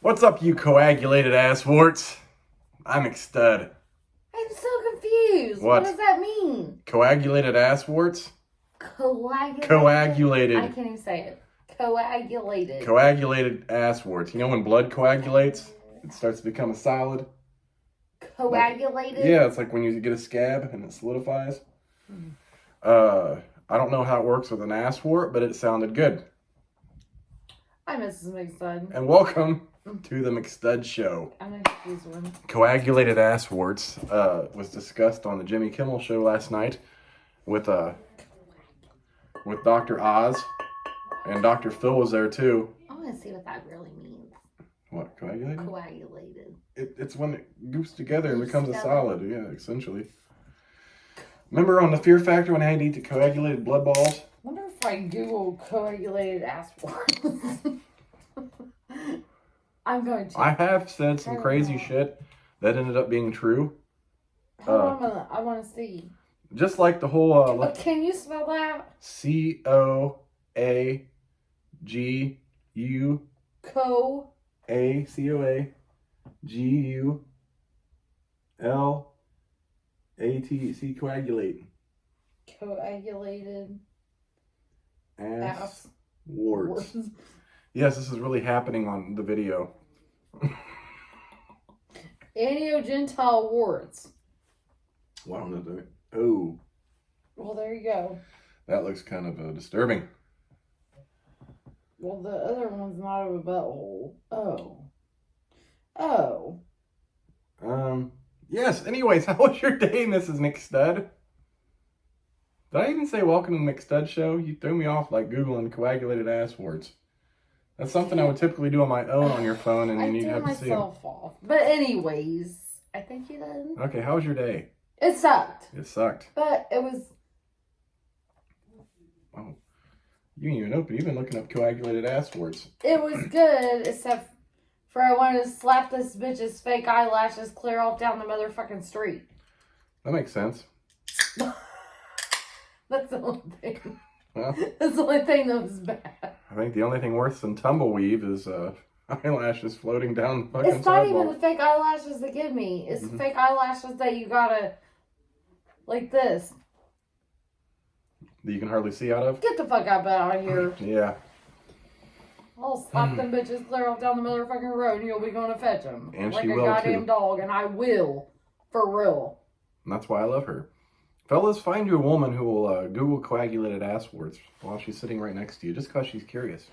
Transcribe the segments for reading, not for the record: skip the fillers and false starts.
What's up, you coagulated ass warts? I'm McStud. I'm so confused. What does that mean? Coagulated ass warts? Coagulated. I can't even say it. Coagulated. Coagulated ass warts. You know when blood coagulates? It starts to become a solid. Coagulated? Like, yeah, it's like when you get a scab and it solidifies. I don't know how it works with an ass wart, but it sounded good. Hi, Mrs. McStud. And welcome to the McStud Show. I'm going to use one. Coagulated ass warts was discussed on the Jimmy Kimmel Show last night with Dr. Oz, and Dr. Phil was there too. I want to see what that really means. What, coagulated? Coagulated. It's when it goops together and becomes a solid, yeah, essentially. Remember on the Fear Factor when I had to eat the coagulated blood balls? I wonder if I Google coagulated ass warts. I'm going to. I have said some crazy shit that ended up being true. Hold on a minute. I want to see. Just like the whole... can you spell that? C-O-A-G-U... C-O-A-G-U-L-A-T-C, coagulate. Coagulated ass warts. Yes, this is really happening on the video. Angiogenital warts. Well, I don't know. Oh. Well, there you go. That looks kind of disturbing. Well, the other one's not of a butthole. Oh. Yes, anyways, how was your day, Mrs. McStud? Did I even say welcome to the McStud Show? You threw me off like Googling coagulated ass warts. That's something I would typically do on my own on your phone, and then you'd have to see them. Off. But anyways, I think you did. Okay, how was your day? It sucked. It sucked. But it was... Oh. You ain't even open. You've been looking up coagulated ass warts. It was good, except for I wanted to slap this bitch's fake eyelashes clear off down the motherfucking street. That makes sense. That's the only thing. Well, that's the only thing that was bad. I think the only thing worse than tumbleweave is eyelashes floating down the fucking It's not sidewalk. even the fake eyelashes that give me. It's the fake eyelashes that you gotta... like this. That you can hardly see out of? Get the fuck out of here. Yeah. I'll slap them bitches clear off down the motherfucking road and you'll be going to fetch them. And like she a will, goddamn too. dog, and I will. For real. And that's why I love her. Fellas, find you a woman who will Google coagulated ass warts while she's sitting right next to you, just because she's curious.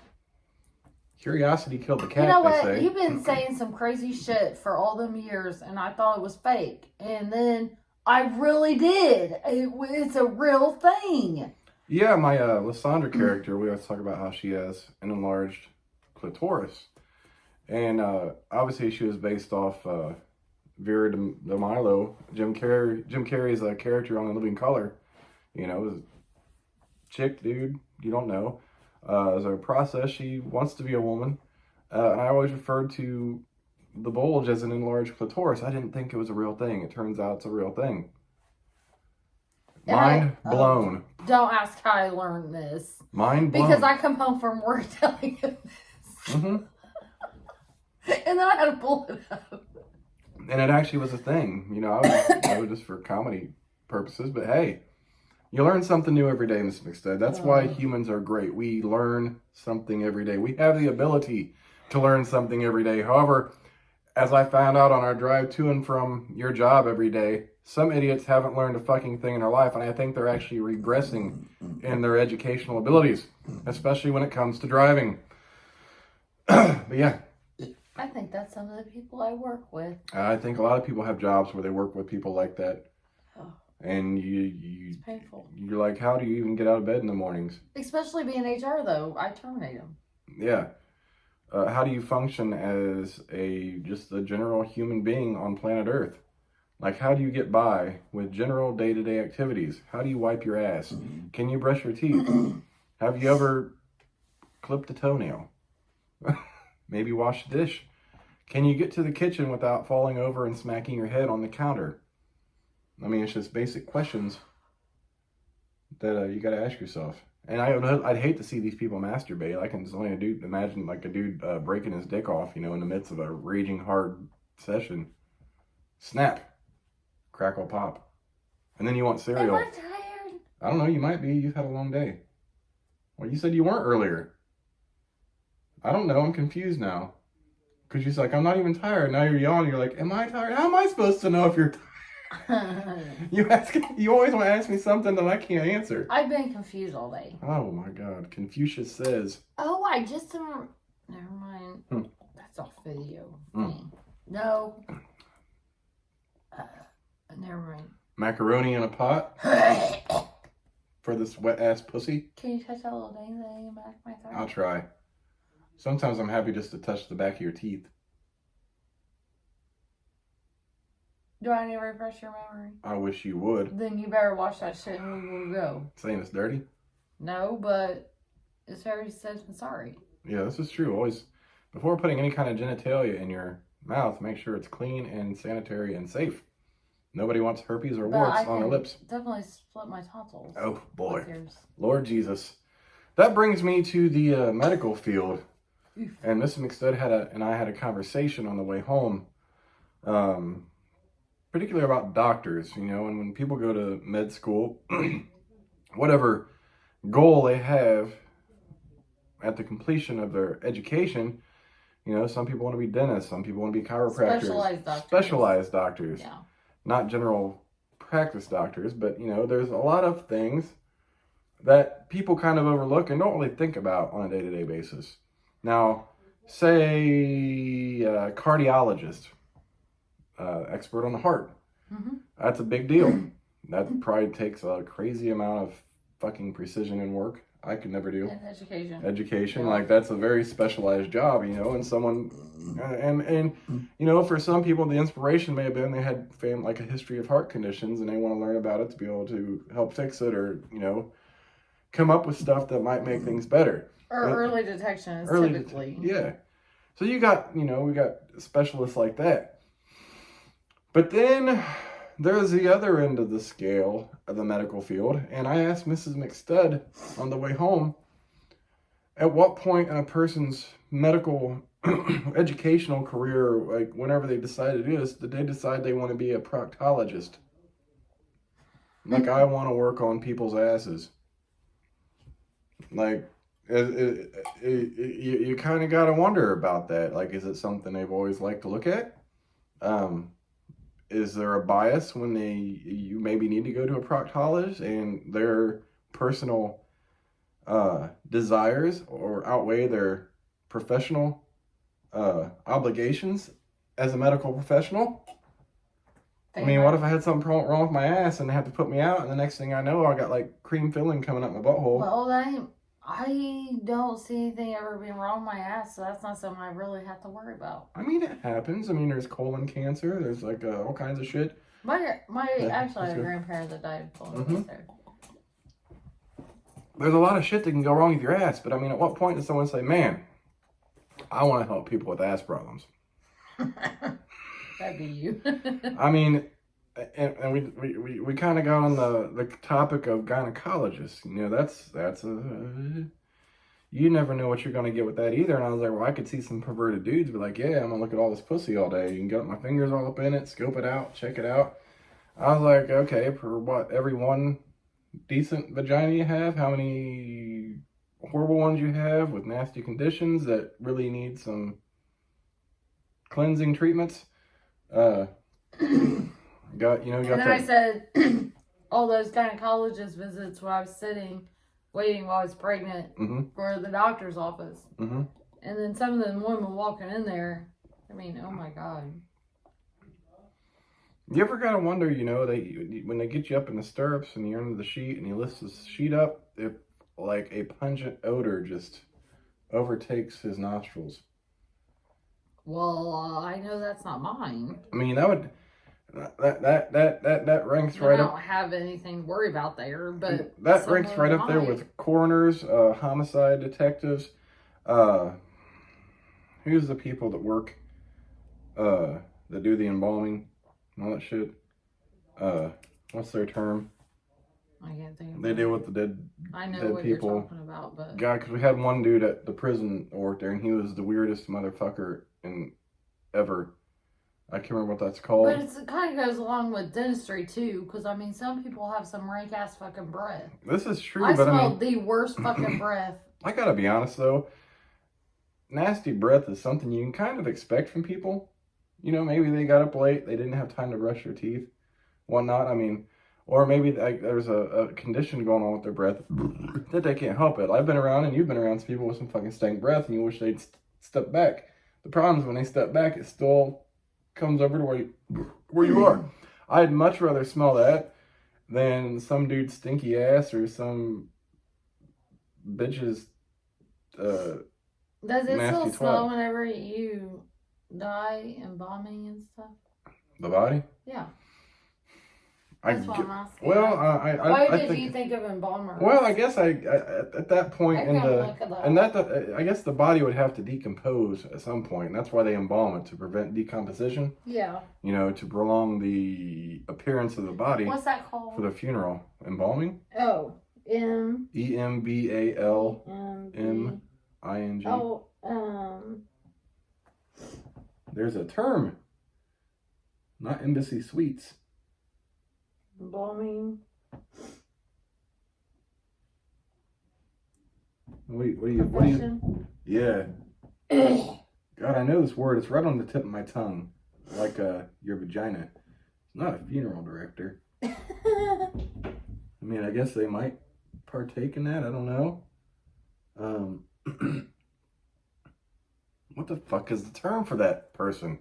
Curiosity killed the cat, you know what? they say. You've been saying some crazy shit for all them years, and I thought it was fake. And then I really did. It's a real thing. Yeah, my Lysandra character, we always talk about how she has an enlarged clitoris. And obviously she was based off Vera de Milo, Jim Carrey's character on The Living Color. You know, it was a chick, dude, you don't know. As a process, she wants to be a woman. And I always referred to the bulge as an enlarged clitoris. I didn't think it was a real thing. It turns out it's a real thing. Mind blown. Don't ask how I learned this. Mind blown. Because I come home from work telling you this. Mm-hmm. And then I had to pull it up. And it actually was a thing. You know, I was just for comedy purposes. But hey, you learn something new every day, Mr. McStud. That's why humans are great. We learn something every day. We have the ability to learn something every day. However, as I found out on our drive to and from your job every day, some idiots haven't learned a fucking thing in their life, and I think they're actually regressing in their educational abilities, especially when it comes to driving. But yeah. I think that's some of the people I work with. I think a lot of people have jobs where they work with people like that. Oh. And it's painful. You're like, how do you even get out of bed in the mornings? Especially being HR, though. I terminate them. Yeah. How do you function as just a general human being on planet Earth? Like, how do you get by with general day-to-day activities? How do you wipe your ass? Can you brush your teeth? Have you ever clipped a toenail? Maybe wash the dish? Can you get to the kitchen without falling over and smacking your head on the counter? I mean, it's just basic questions that you got to ask yourself. And I'd hate to see these people masturbate. I can just only imagine like a dude breaking his dick off, in the midst of a raging hard session. Snap, crackle, pop, and then you want cereal. Am I tired? I don't know. You might be. You've had a long day. Well, you said you weren't earlier. I don't know. I'm confused now. Because she's like, I'm not even tired. Now you're yawning. You're like, am I tired? How am I supposed to know if you're tired? You always want to ask me something that I can't answer. I've been confused all day. Oh my God. Confucius says. Oh, I just never mind. That's off video thing. No. Never mind. Macaroni in a pot for this wet ass pussy. Can you touch that little dang thing in the back of my throat? I'll try. Sometimes I'm happy just to touch the back of your teeth. Do I need to refresh your memory? I wish you would. Then you better watch that shit and we will go. Saying it's dirty? No, but it's very safe and sorry. Yeah, this is true. Always, before putting any kind of genitalia in your mouth, make sure it's clean and sanitary and safe. Nobody wants herpes or warts on their lips. Definitely split my tonsils. Oh boy, Lord Jesus! That brings me to the medical field. Oof. And Mrs. McStud and I had a conversation on the way home, particularly about doctors. And when people go to med school, whatever goal they have at the completion of their education, some people want to be dentists, some people want to be chiropractors, specialized doctors. Yeah. Not general practice doctors, but there's a lot of things that people kind of overlook and don't really think about on a day-to-day basis. Now, say cardiologist, expert on the heart. Mm-hmm. That's a big deal. That probably takes a crazy amount of fucking precision and work I could never do. And education. Yeah. That's a very specialized job, and someone, and for some people the inspiration may have been they had a history of heart conditions and they want to learn about it to be able to help fix it or come up with stuff that might make things better. Or early detection is typically. Yeah. So we got specialists like that. But then there's the other end of the scale of the medical field. And I asked Mrs. McStud on the way home, at what point in a person's medical educational career, whenever they decide to do this, did they decide they want to be a proctologist? I want to work on people's asses. You kind of got to wonder about that. Is it something they've always liked to look at? Is there a bias when you maybe need to go to a proctologist and their personal desires or outweigh their professional obligations as a medical professional? What if I had something wrong with my ass and they have to put me out and the next thing I know I got cream filling coming up my butthole? Well, I don't see anything ever being wrong with my ass, so that's not something I really have to worry about. It happens. There's colon cancer. There's all kinds of shit. Actually, I had a grandparent that died of colon cancer. There's a lot of shit that can go wrong with your ass, but at what point does someone say, man, I want to help people with ass problems? That'd be you. And we kind of got on the topic of gynecologists. That's you never know what you're going to get with that either. And I was like, well, I could see some perverted dudes be like, yeah, I'm going to look at all this pussy all day. You can get my fingers all up in it, scope it out, check it out. I was like, okay, for what, every one decent vagina you have, how many horrible ones you have with nasty conditions that really need some cleansing treatments? I said all those gynecologist visits when I was waiting while I was pregnant for the doctor's office. Mm-hmm. And then some of them women walking in there, oh my God. You ever gotta wonder, when they get you up in the stirrups and you're under the sheet and you lift the sheet up, if a pungent odor just overtakes his nostrils? Well, I know that's not mine. That would... That ranks right up. I don't have anything to worry about there, but that ranks right up there with coroners, homicide detectives. Who's the people that work, that do the embalming and all that shit? What's their term? I can't think of They it. deal with the dead I know dead what people. you're talking about, but... God, because we had one dude at the prison work there, and he was the weirdest motherfucker ever. I can't remember what that's called. But it kind of goes along with dentistry, too, because, I mean, some people have some rank-ass fucking breath. This is true, I but smelled the worst fucking breath. I gotta be honest, though. Nasty breath is something you can kind of expect from people. You know, maybe they got up late, they didn't have time to brush their teeth, whatnot. I mean, or maybe there's a condition going on with their breath that they can't help it. I've been around, and you've been around some people with some fucking stank breath, and you wish they'd step back. The problem is when they step back, it still comes over to where you are. I'd much rather smell that than some dude's stinky ass or some bitch's Does it nasty still smell twat. whenever you die embalming and stuff? The body? Yeah. I That's what I'm asking. Well, Why I did think, you think of embalmers? Well, I guess I at that point I in can't the look at that. and that I guess the body would have to decompose at some point. And that's why they embalm it, to prevent decomposition. Yeah. You know, to prolong the appearance of the body. What's that called? For the funeral. Embalming? Oh. EMBALMING. Oh, There's a term. Not embassy suites. embalming. What do you? Yeah. God, I know this word. It's right on the tip of my tongue, like your vagina. It's not a funeral director. I mean, I guess they might partake in that. I don't know. What the fuck is the term for that person?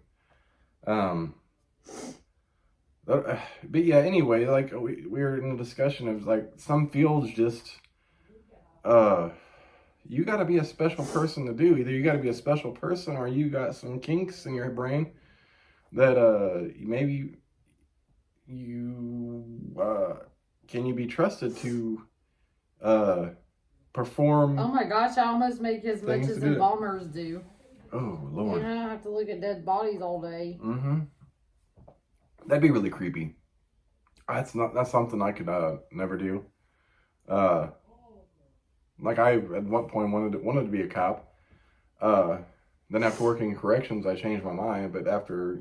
But yeah, anyway, like we were in a discussion of like some fields just you got to be a special person to do. Either you got to be a special person or you got some kinks in your brain that maybe you can you be trusted to perform. Oh my gosh, I almost make as much as embalmers do. Oh Lord. You know, I have to look at dead bodies all day. Mm-hmm. That'd be really creepy. That's something I could never do. Like I at one point wanted to be a cop. Then after working in corrections, I changed my mind. But after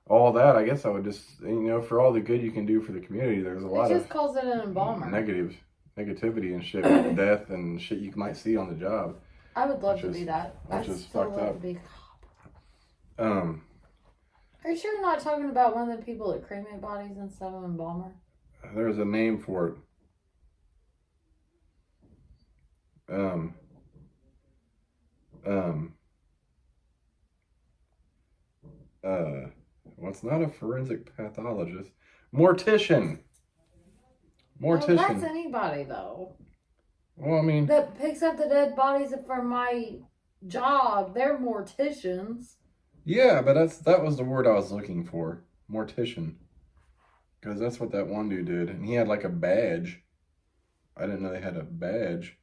all that, I guess I would just for all the good you can do for the community, there's a lot of. It just calls it an embalmer. Negativity and shit, with death and shit you might see on the job. I would love to be that. Which is fucked up. To be a cop. Are you sure you're not talking about one of the people that cremate bodies instead of an embalmer? There's a name for it. Well, it's not a forensic pathologist. Mortician. Oh, that's anybody, though. Well, I mean... That picks up the dead bodies for my job. They're morticians. Yeah, but that was the word I was looking for. Mortician. Because that's what that one dude did. And he had like a badge. I didn't know they had a badge.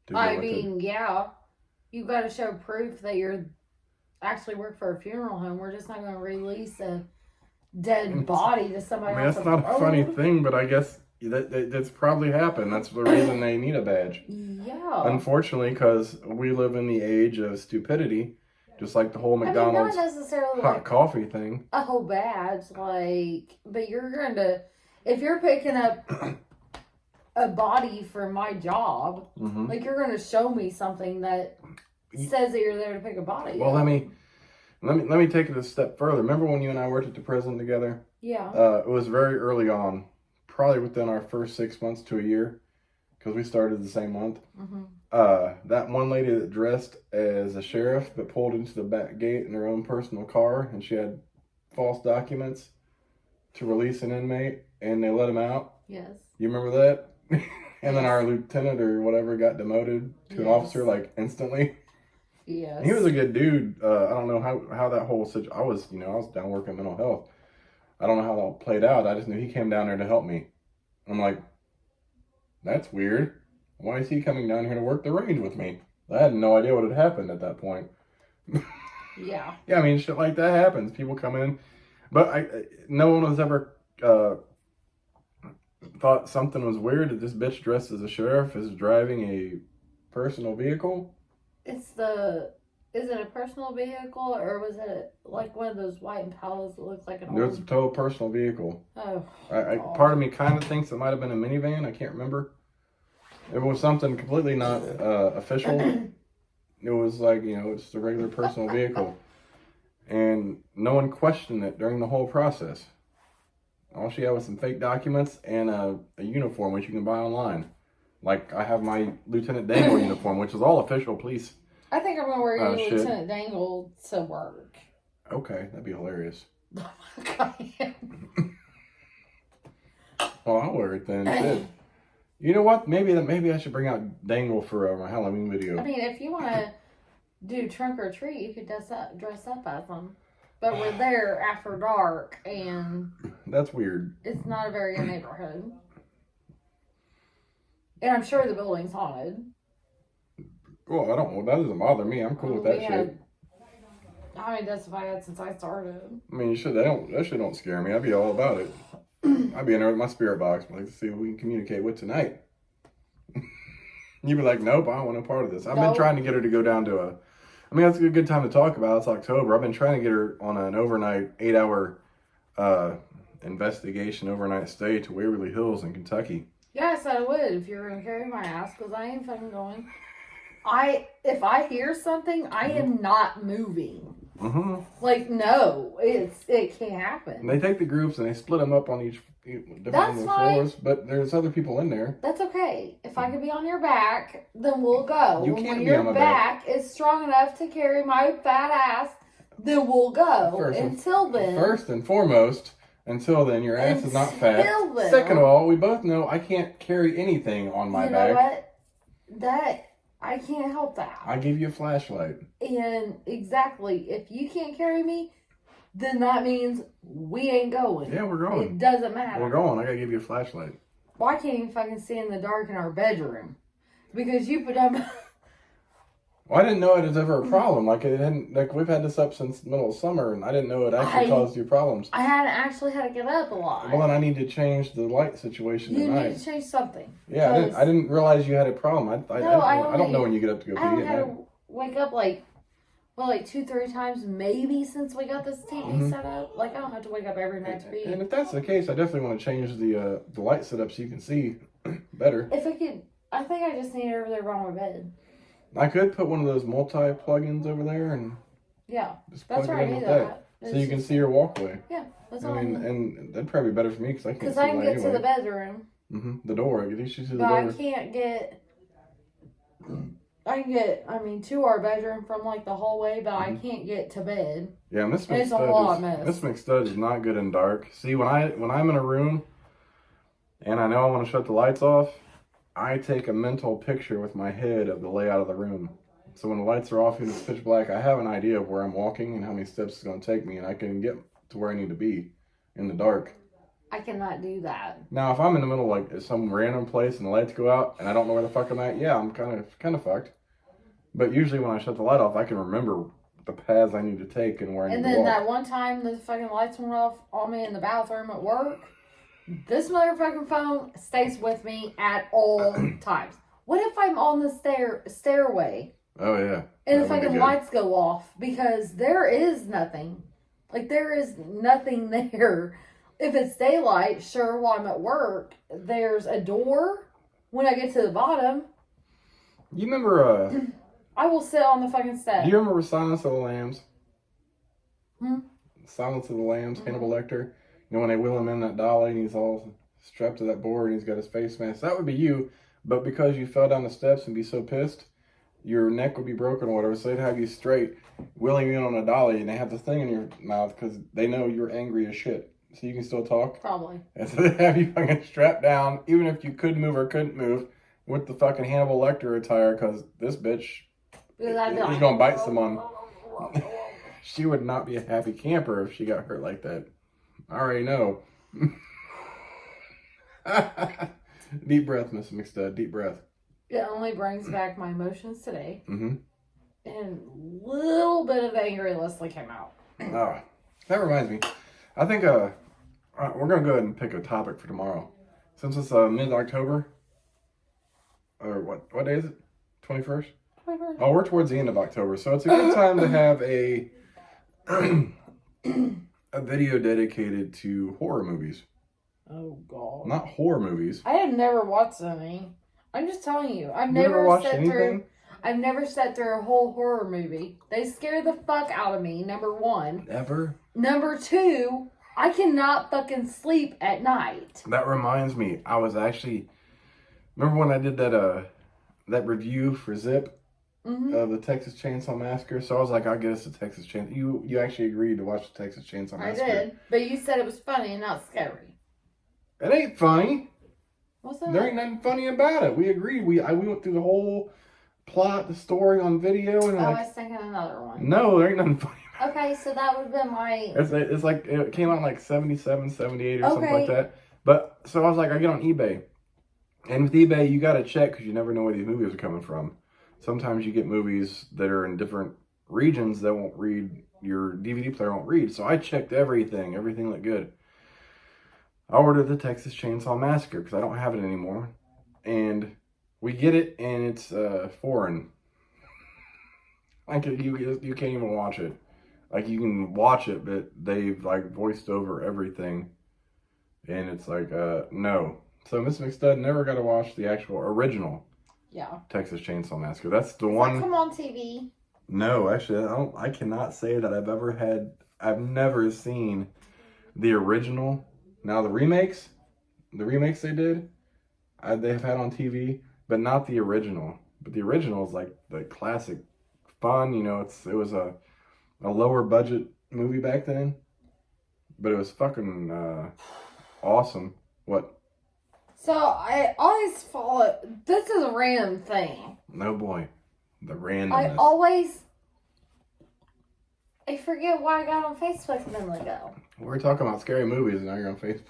Yeah. You got to show proof that you're actually work for a funeral home. We're just not going to release a dead body to somebody else. That's not a funny thing, but I guess that's probably happened. That's the reason they need a badge. Yeah. Unfortunately, because we live in the age of stupidity. Just like the whole McDonald's not necessarily hot coffee thing. A whole badge, but you're going to, if you're picking up a body for my job, mm-hmm. You're going to show me something that says that you're there to pick a body. Well, let me take it a step further. Remember when you and I worked at the prison together? Yeah. It was very early on, probably within our first 6 months to a year, because we started the same month. Mm-hmm. That one lady that dressed as a sheriff but pulled into the back gate in her own personal car, and she had false documents to release an inmate, and they let him out. Yes. You remember that? And then our lieutenant or whatever got demoted to an officer instantly. Yes. And he was a good dude. I don't know how that whole situation. I was down working mental health. I don't know how that played out. I just knew he came down there to help me. I'm like, that's weird. Why is he coming down here to work the range with me? I had no idea what had happened at that point. Yeah. Yeah, I mean, shit like that happens. People come in. But no one was ever thought something was weird that this bitch dressed as a sheriff is driving a personal vehicle. Is it a personal vehicle or was it like one of those white Impalas that looks like an It was a total personal vehicle. Oh. Part of me kind of thinks it might have been a minivan. I can't remember. It was something completely not official. It was like, just a regular personal vehicle. And no one questioned it during the whole process. All she had was some fake documents and a uniform, which you can buy online. Like, I have my Lieutenant Dangle uniform, which is all official police. I think I'm going to wear your Lieutenant Dangle to work. Okay, that'd be hilarious. Oh my God. Well, I'll wear it then. Shit. You know what? Maybe I should bring out Dangle for my Halloween video. I mean, if you want to do trunk or treat, you could dress up as them. But we're there after dark, and that's weird. It's not a very good neighborhood. And I'm sure the building's haunted. Well, I don't know. That doesn't bother me. I'm cool with that shit. I mean, that's what I had since I started. I mean, that shit don't scare me. I'd be all about it. I'd be in there with my spirit box. I'd like to see what we can communicate with tonight. You'd be like, nope, I don't want no part of this. I've been trying to get her to go down to that's a good time to talk about. It's October. I've been trying to get her on an overnight 8-hour investigation, overnight stay to Waverly Hills in Kentucky. Yes, I would if you were going to carry my ass, because I ain't fucking going. If I hear something, I am not moving. Mm-hmm. Like, no, it can't happen. And they take the groups and they split them up on each different floors, but there's other people in there. That's okay. If I could be on your back, then we'll go. You can't be on my back. Your back is strong enough to carry my fat ass, then we'll go. Until then. First and foremost, until then, your ass is not fat. Then, second of all, we both know I can't carry anything on my back. You know what? I can't help that. I give you a flashlight. And exactly, if you can't carry me, then that means we ain't going. Yeah, we're going. It doesn't matter. We're going. I gotta give you a flashlight. Well, I can't even fucking see in the dark in our bedroom. Because you put up... Well, I didn't know it was ever a problem. We've had this up since the middle of summer, and I didn't know it actually caused you problems. I hadn't actually had to get up a lot. Well, then I need to change the light situation tonight. You need to change something. Yeah, I didn't realize you had a problem. I don't know when you get up to go pee at night. I had to wake up 2-3 times maybe since we got this TV set up. I don't have to wake up every night to pee. And if that's the case, I definitely want to change the light setup so you can see better. If I could, I think I just need it over there on my bed. I could put one of those plug-ins over there and just plug it in with that. So you can see your walkway. Yeah, that's all. And that'd probably be better for me because I can't see. Because I can get to the bedroom. The door. I guess you see the door. But I can't get. I can get, to our bedroom from the hallway, but I can't get to bed. Yeah, Miss McStud is not good in dark. See, when I'm in a room and I know I want to shut the lights off, I take a mental picture with my head of the layout of the room. So when the lights are off and it's pitch black, I have an idea of where I'm walking and how many steps it's going to take me, and I can get to where I need to be in the dark. I cannot do that. Now, if I'm in the middle of some random place and the lights go out and I don't know where the fuck I'm at, yeah, I'm kind of fucked. But usually when I shut the light off, I can remember the paths I need to take and where I need to walk. And then that one time the fucking lights went off on me in the bathroom at work, this motherfucking phone stays with me at all times. What if I'm on the stairway? Oh, yeah. And the fucking lights go off because there is nothing. There is nothing there. If it's daylight, sure, while I'm at work, there's a door when I get to the bottom. You remember... I will sit on the fucking step. Do you remember Silence of the Lambs? Hmm? Silence of the Lambs, Hannibal Lecter. When they wheel him in that dolly and he's all strapped to that board and he's got his face mask. That would be you, but because you fell down the steps and be so pissed, your neck would be broken or whatever, so they'd have you straight, wheeling you in on a dolly, and they have the thing in your mouth because they know you're angry as shit. So you can still talk? Probably. And so they have you fucking strapped down, even if you could move or couldn't move, with the fucking Hannibal Lecter attire, because this bitch is going to bite someone. She would not be a happy camper if she got hurt like that. I already know. Deep breath, Miss McStud. Deep breath. It only brings back my emotions today. Mm-hmm. And a little bit of the angry Leslie came out. That reminds me. I think we're going to go ahead and pick a topic for tomorrow. Since it's mid-October. Or what day is it? 21st? 21st. Oh, we're towards the end of October, so it's a good time to have a video dedicated to horror movies. Oh, God. Not horror movies. I have never watched any. I'm just telling you. I've You never watched sat anything? through... I've never sat through a whole horror movie. They scare the fuck out of me, number one. Ever? Number two, I cannot fucking sleep at night. That reminds me, I was actually... Remember when I did that review for Zip of the Texas Chainsaw Massacre? So I was like, I'll get us a Texas Chainsaw... You actually agreed to watch the Texas Chainsaw Massacre. I did, but you said it was funny and not scary. It ain't funny. What's that? There ain't nothing funny about it. We agreed. We went through the whole plot, the story on video, and I was thinking another one. no, there ain't nothing funny about it. Okay, so that would have been my... It's like, it came out like 77, 78 or something like that. But, so I was like, I get on eBay. And with eBay, you got to check because you never know where these movies are coming from. Sometimes you get movies that are in different regions that won't read, your DVD player won't read. So I checked everything. Everything looked good. I ordered the Texas Chainsaw Massacre because I don't have it anymore. And we get it, and it's foreign. Like, you can't even watch it. Like, you can watch it, but they've, like, voiced over everything. And it's like, no. So Miss McStud never got to watch the actual original Texas Chainsaw Massacre. That's the one. Does that come on TV? No, actually, I cannot say that I've never seen the original. Now the remakes they did, they've had on TV, but not the original. But the original is like the classic, fun. You know, it was a lower budget movie back then, but it was fucking awesome. What? So I always follow. This is a random thing. No boy, the randomness. I forget why I got on Facebook a minute ago. We're talking about scary movies, and now you're on Facebook.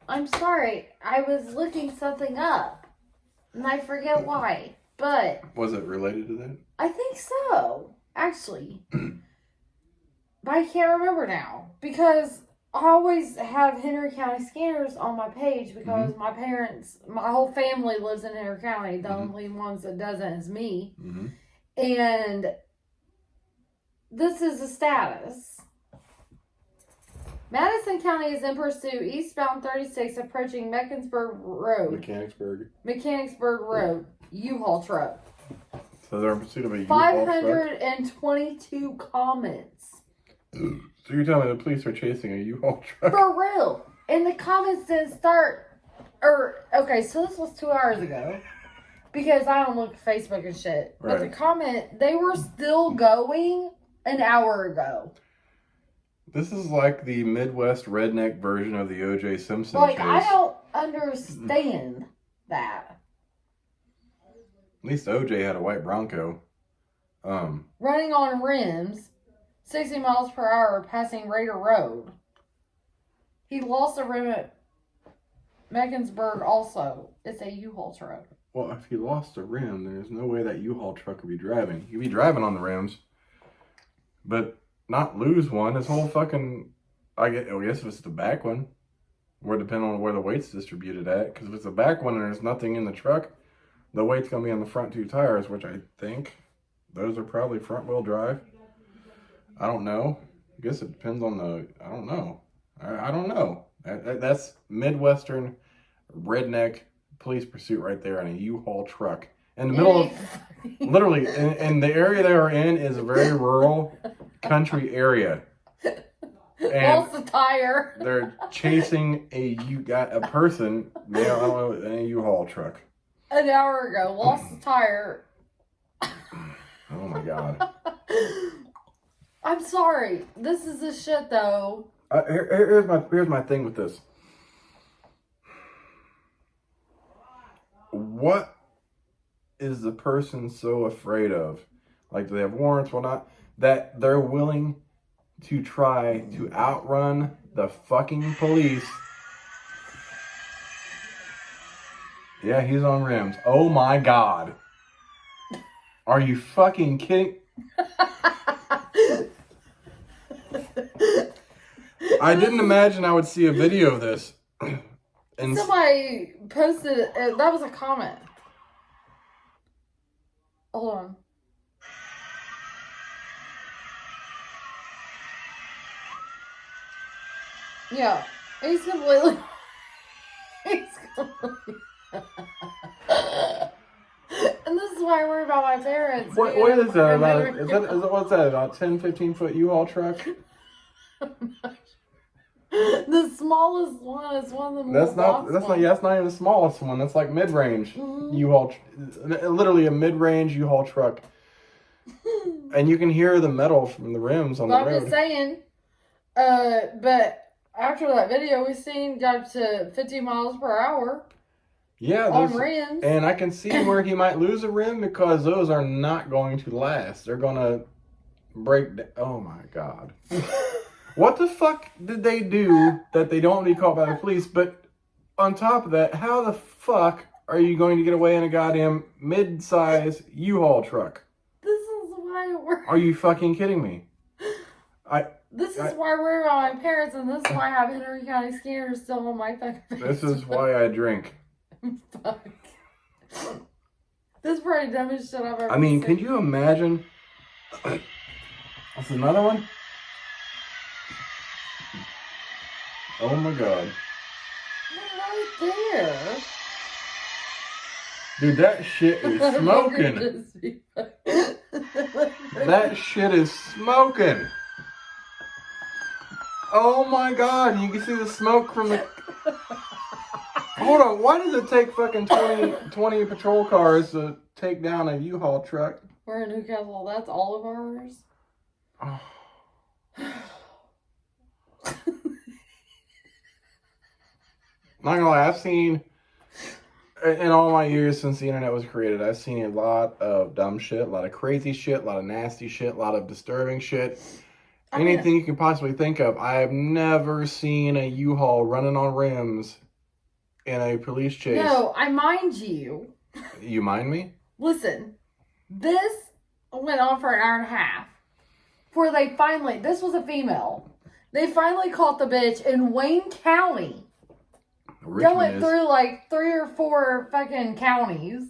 I'm sorry. I was looking something up, and I forget why. But was it related to that? I think so, actually. But I can't remember now because I always have Henry County Scanners on my page because my whole family lives in Henry County. The only ones that doesn't is me. And this is the status. Madison County is in pursuit, eastbound 36, approaching Mechanicsburg Road. Mechanicsburg Road, U-Haul truck. So they're in pursuit of a U-Haul truck? 522 comments. So you're telling me the police are chasing a U-Haul truck? For real. And the comments didn't start... okay, so this was 2 hours ago. Because I don't look at Facebook and shit. Right. But the comment, they were still going an hour ago. This is like the Midwest redneck version of the O.J. Simpson Like, chase. I don't understand that. At least O.J. had a white Bronco. Running on rims, 60 miles per hour, passing Raider Road. He lost a rim at Mechanicsburg also. It's a U-Haul truck. Well, if he lost a rim, there's no way that U-Haul truck would be driving. He'd be driving on the rims, but not lose one. His whole fucking... I guess if it's the back one, or depending on where the weight's distributed at. Because if it's the back one and there's nothing in the truck, the weight's going to be on the front two tires, which I think those are probably front-wheel drive. I don't know. I guess it depends on the... I don't know. I don't know. That's Midwestern redneck police pursuit right there on a U-Haul truck. In the middle of... Literally, and the area they are in is a very rural country area. And lost the tire. They're chasing a person, I don't know, in a U-Haul truck. An hour ago, lost the tire. Oh my God. I'm sorry. This is the shit though. Here's my thing with this. What is the person so afraid of? Like, do they have warrants? Well, not that they're willing to try to outrun the fucking police. Yeah, he's on rims. Oh my God. Are you fucking kidding? I didn't imagine I would see a video of this. And somebody posted, that was a comment. Hold on. Yeah, he's completely. He's completely. And this is why I worry about my parents. What is that about? Is that what's that about? 10, 15-foot U-Haul truck? The smallest one is one of the That's not even the smallest one. That's like mid-range U-Haul, literally a mid-range U-Haul truck. And you can hear the metal from the rims on the road. I'm just saying. But after that video we seen got up to 50 miles per hour. Yeah, on rims. And I can see where he might lose a rim because those are not going to last. They're gonna break down. Oh my God. What the fuck did they do that they don't want to be caught by the police? But on top of that, how the fuck are you going to get away in a goddamn mid-size U-Haul truck? This is why it works. Are you fucking kidding me? This is why I worry about my parents, and this is why I have Henry County scanners still on my fucking face. This is why I drink. Fuck. This is probably the dumbest shit I've ever seen. I mean, can you imagine? That's another one? Oh my God. They're right there. Dude, that shit is smoking. That shit is smoking. Oh my God, you can see the smoke from the... Hold on, why does it take fucking 20 patrol cars to take down a U-Haul truck? We're in Newcastle, that's all of ours. Oh. Not gonna lie, I've seen, in all my years since the internet was created, I've seen a lot of dumb shit, a lot of crazy shit, a lot of nasty shit, a lot of disturbing shit. Anything you can possibly think of. I have never seen a U-Haul running on rims in a police chase. No, I mind you. You mind me? Listen, this went on for an hour and a half. Before they finally, this was a female. They finally caught the bitch in Wayne County. Going through like 3 or 4 fucking counties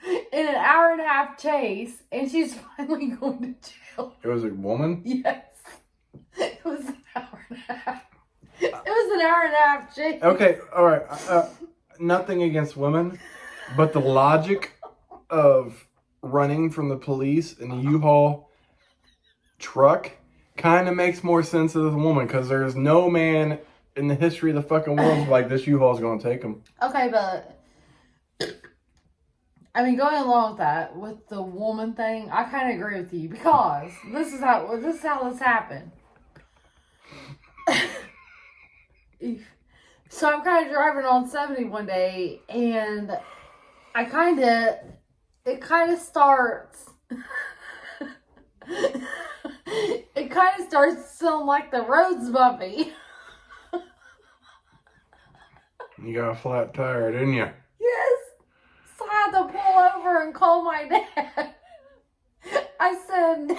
in an hour and a half chase, and she's finally going to jail. It was a woman? Yes. It was an hour and a half. It was an hour and a half chase. Okay, alright. Nothing against women, but the logic of running from the police in a U-Haul truck kind of makes more sense as a woman, because there's no man in the history of the fucking world like this U-Haul's going to take him. Okay, but I mean, going along with that, with the woman thing, I kind of agree with you, because this is how this happened. So I'm kind of driving on 70 one day, and it kind of starts. It kind of starts feeling like the road's bumpy. You got a flat tire, didn't you? Yes. So I had to pull over and call my dad. I said,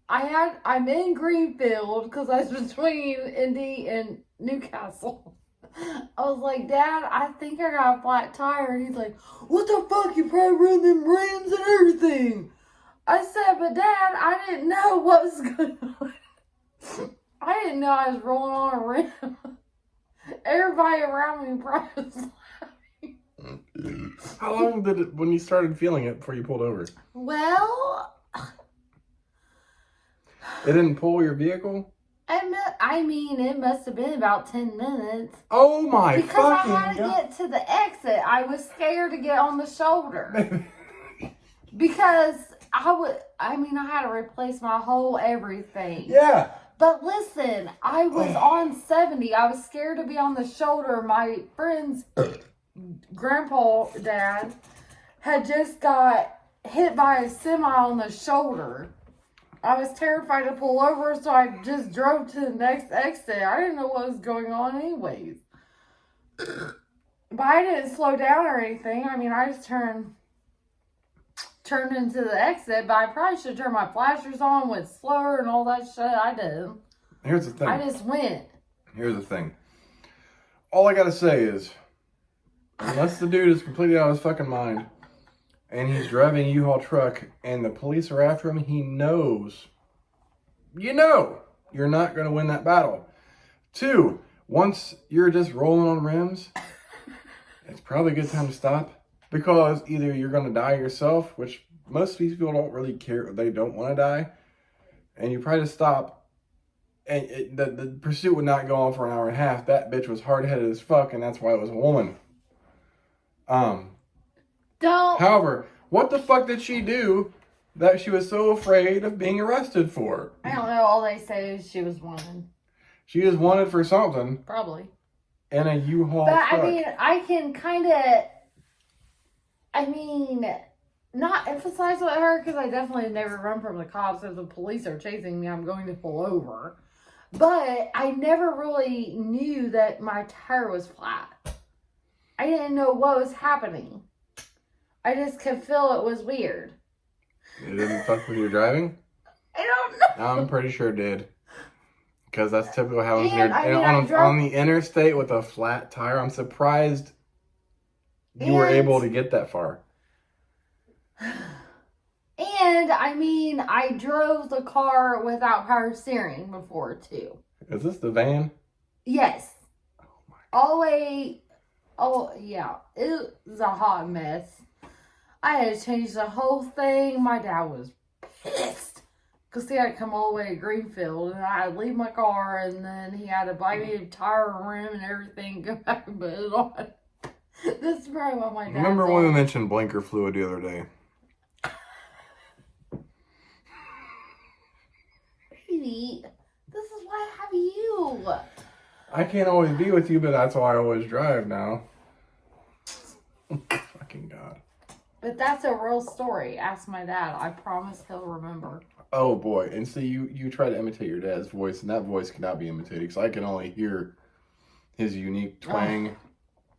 Dad, I'm in Greenfield because I was between Indy and Newcastle. I was like, Dad, I think I got a flat tire. And he's like, what the fuck? You probably run them rims and everything. I said, but Dad, I didn't know what was going on. I didn't know I was rolling on a rim. Everybody around me probably was laughing. How long did it, when you started feeling it before you pulled over? Well, it didn't pull your vehicle? It must have been about 10 minutes. Oh my because fucking God. Because I had to get to the exit. I was scared to get on the shoulder. Because I had to replace my whole everything. Yeah. But listen, I was on 70. I was scared to be on the shoulder. My friend's dad had just got hit by a semi on the shoulder. I was terrified to pull over, so I just drove to the next exit. I didn't know what was going on anyways. But I didn't slow down or anything. I mean, I just turned into the exit, but I probably should have turned my flashers on, went slower and all that shit. I did. Here's the thing. I just went. Here's the thing. All I gotta say is, unless the dude is completely out of his fucking mind, and he's driving a U-Haul truck, and the police are after him, he knows, you're not gonna win that battle. 2, once you're just rolling on rims, it's probably a good time to stop, because either you're gonna die yourself, which most people don't really care, they don't want to die, and you probably just stop, and the pursuit would not go on for an hour and a half. That bitch was hard-headed as fuck, and that's why it was a woman. However, what the fuck did she do that she was so afraid of being arrested for? I don't know. All they say is she was wanted. She was wanted for something. Probably. In a U-Haul truck. But, I mean, I can kind of... not emphasize with her, because I definitely have never run from the cops. If the police are chasing me, I'm going to pull over. But I never really knew that my tire was flat. I didn't know what was happening. I just could feel it was weird. It didn't fuck with your driving? I don't know. I'm pretty sure it did. Because that's typically how it's on the interstate with a flat tire. I'm surprised you were able to get that far. And, I drove the car without power steering before, too. Is this the van? Yes. Oh, my God. All the way... Oh, yeah. It was a hot mess. I had to change the whole thing. My dad was pissed. Because he had to come all the way to Greenfield. And I had to leave my car. And then he had to buy me a tire and rim and everything. Go back and put it on. This is probably what my dad Remember when we mentioned blinker fluid the other day? Baby, this is why I have you. I can't always be with you, but that's why I always drive now. Fucking God. But that's a real story. Ask my dad. I promise he'll remember. Oh boy. And see, you try to imitate your dad's voice, and that voice cannot be imitated, because I can only hear his unique twang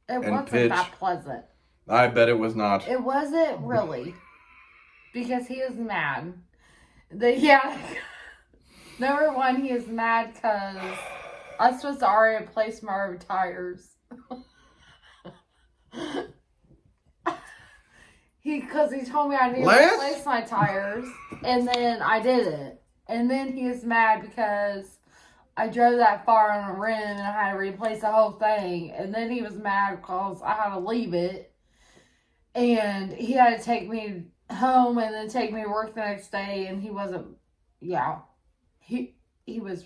and wasn't pitch. That pleasant. I bet it was not. It wasn't really. Because he was mad. Number one, he is mad because I was supposed to already replace my tires. Because he told me I needed to replace my tires, and then I didn't. And then he was mad because I drove that far on a rim and I had to replace the whole thing. And then he was mad because I had to leave it. And he had to take me home and then take me to work the next day, and he wasn't, he was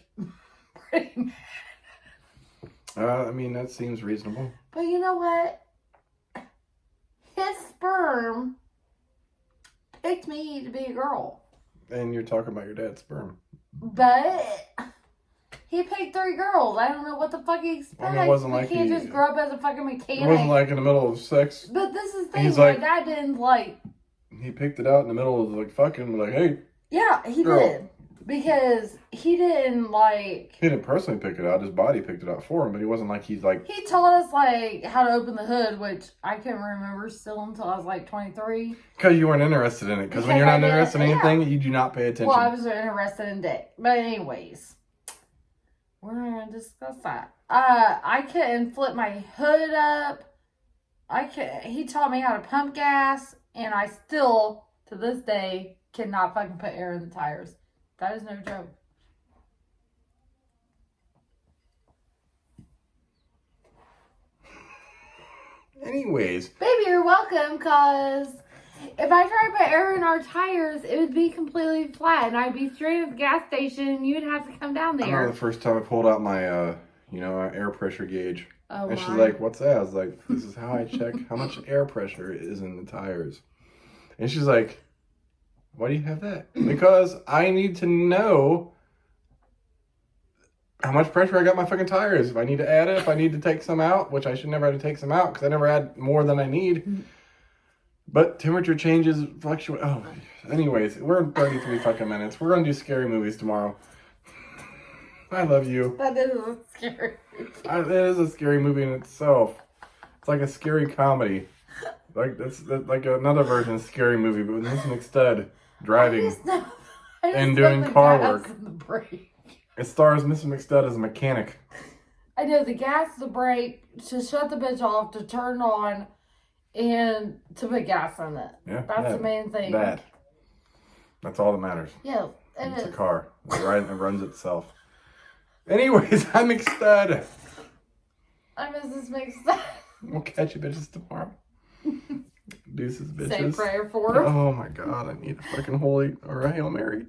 pretty mad. That seems reasonable. But you know what? His sperm picked me to be a girl. And you're talking about your dad's sperm. But he picked 3 girls. I don't know what the fuck he expects. It wasn't like he can't just grow up as a fucking mechanic. It wasn't like in the middle of sex. But this is the thing. My dad didn't He picked it out in the middle of fucking hey. Yeah, he did. Because he didn't He didn't personally pick it out. His body picked it out for him, but he wasn't He taught us how to open the hood, which I couldn't remember still until I was 23. Because you weren't interested in it. Because when you're not interested in anything, you do not pay attention. Well, I was interested in dick. But anyways, we're not going to discuss that. I couldn't flip my hood up. He taught me how to pump gas, and I still, to this day, cannot fucking put air in the tires. That is no joke. Anyways. Baby, you're welcome, because if I tried to put air in our tires, it would be completely flat, and I'd be straight at the gas station, and you'd have to come down there. I remember the first time I pulled out my, my air pressure gauge. Oh, and she's like, what's that? I was like, this is how I check how much air pressure is in the tires. And she's like, why do you have that? Because I need to know how much pressure I got in my fucking tires. If I need to add it, if I need to take some out, which I should never have to take some out because I never had more than I need. But temperature changes fluctuate. Oh, anyways, we're in 33 fucking minutes. We're going to do scary movies tomorrow. I love you. That is a scary movie. It is a scary movie in itself. It's like a scary comedy. That's like another version of Scary Movie, but with Miss McStud driving and doing car work. It stars Miss McStud as a mechanic. I know the gas, the brake, to shut the bitch off, to turn on, and to put gas in it. Yeah. That's the main thing. That's all that matters. Yeah. It's a car. It runs itself. Anyways, I'm McStud. I'm Mrs. McStud. We'll catch you bitches tomorrow. Deuces, bitches. Say a prayer for her. Oh my God, I need a fucking holy or a Hail Mary.